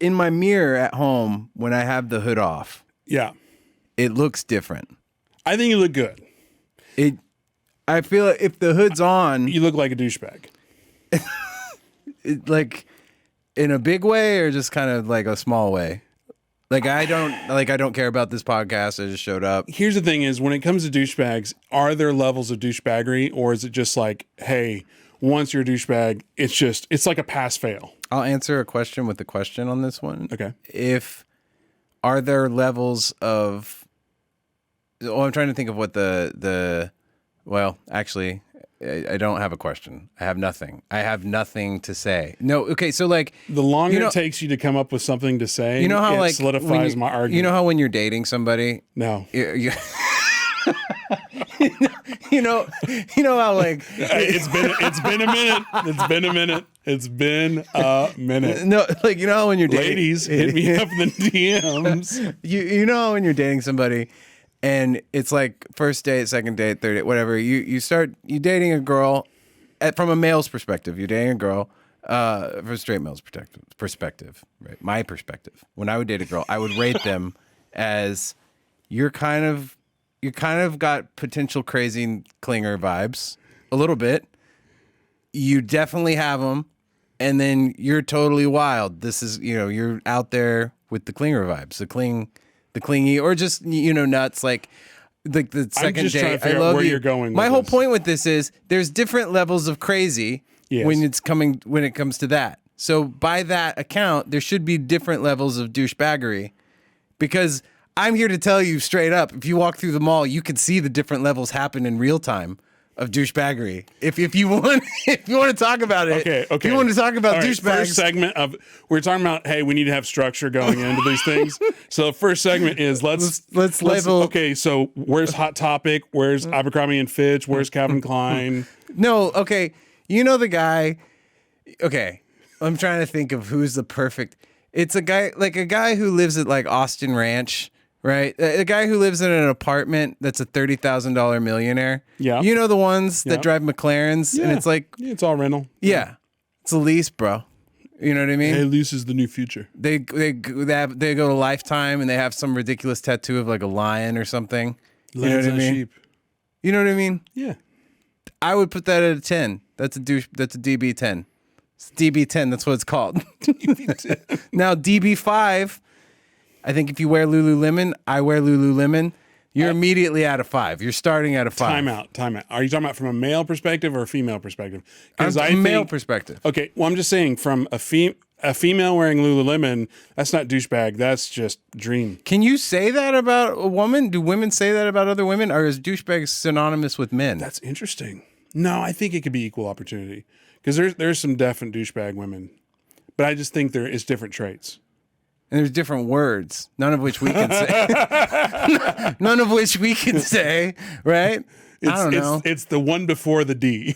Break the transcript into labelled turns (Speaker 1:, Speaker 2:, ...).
Speaker 1: in my mirror at home when I have the hood off,
Speaker 2: Yeah.
Speaker 1: it looks different.
Speaker 2: I think you look good.
Speaker 1: I feel like if the hood's on,
Speaker 2: You look like a douchebag.
Speaker 1: like in a big way or just kind of like a small way. Like I don't care about this podcast. I just showed up.
Speaker 2: Here's the thing is when it comes to douchebags, are there levels of douchebaggery or is it just like, hey, once you're a douchebag, it's like a pass fail?
Speaker 1: I'll answer a question with a question on this one.
Speaker 2: Okay.
Speaker 1: Are there levels of, I'm trying to think of what well, actually, I don't have a question. I have nothing. I have nothing to say. No. Okay. So like
Speaker 2: The longer it takes you to come up with something to say,
Speaker 1: you know how
Speaker 2: it
Speaker 1: like
Speaker 2: solidifies my argument.
Speaker 1: You know how when you're dating somebody,
Speaker 2: No.
Speaker 1: you know how like
Speaker 2: It's been a minute. It's been a minute.
Speaker 1: no, like you know how when you're dating,
Speaker 2: Ladies, hit me up in the DMs.
Speaker 1: you know how when you're dating somebody and it's like first date, second date, third date, whatever, you dating a girl from a male's perspective. You're dating a girl from a straight male's perspective, right? My perspective. When I would date a girl, I would rate them as you kind of got potential crazy clinger vibes a little bit. You definitely have them, and then you're totally wild. This is, you're out there with the clinger vibes, the clingy, or just, nuts. Like the second
Speaker 2: just trying
Speaker 1: date.
Speaker 2: to figure out where you're going with
Speaker 1: My whole
Speaker 2: this.
Speaker 1: point with this is there's different levels of crazy
Speaker 2: Yes.
Speaker 1: when it comes to that. So by that account, there should be different levels of douchebaggery, because I'm here to tell you straight up, if you walk through the mall, you can see the different levels happen in real time of douchebaggery. If you want to talk about it,
Speaker 2: Okay.
Speaker 1: If you want to talk about
Speaker 2: All right,
Speaker 1: douchebags,
Speaker 2: first segment we're talking about, hey, we need to have structure going into these things. So the first segment is let's
Speaker 1: label.
Speaker 2: Okay, so where's Hot Topic? Where's Abercrombie and Fitch? Where's Calvin Klein?
Speaker 1: No, okay, the guy. Okay, I'm trying to think of who's the perfect. It's a guy who lives at like Austin Ranch. Right, a guy who lives in an apartment that's a $30,000 millionaire.
Speaker 2: Yeah,
Speaker 1: the ones that drive McLarens, and it's like,
Speaker 2: it's all rental.
Speaker 1: Yeah, it's a lease, bro. You know what I mean?
Speaker 2: Hey, lease is the new future.
Speaker 1: They go to Lifetime and they have some ridiculous tattoo of like a lion or something. You know what I mean?
Speaker 2: Sheep.
Speaker 1: You know what I mean?
Speaker 2: Yeah,
Speaker 1: I would put that at a 10. That's a DB 10. It's DB 10. That's what it's called. Now DB 5. I think if you wear Lululemon, I wear Lululemon, you're immediately out of 5. You're starting at a 5.
Speaker 2: Time out. Are you talking about from a male perspective or a female perspective?
Speaker 1: Male perspective.
Speaker 2: Okay, well, I'm just saying from a female wearing Lululemon, that's not douchebag. That's just dream.
Speaker 1: Can you say that about a woman? Do women say that about other women? Or is douchebag synonymous with men?
Speaker 2: That's interesting. No, I think it could be equal opportunity because there's some definite douchebag women, but I just think there is different traits.
Speaker 1: And there's different words, none of which we can say. None of which we can say, right? I don't know.
Speaker 2: It's the one before the D.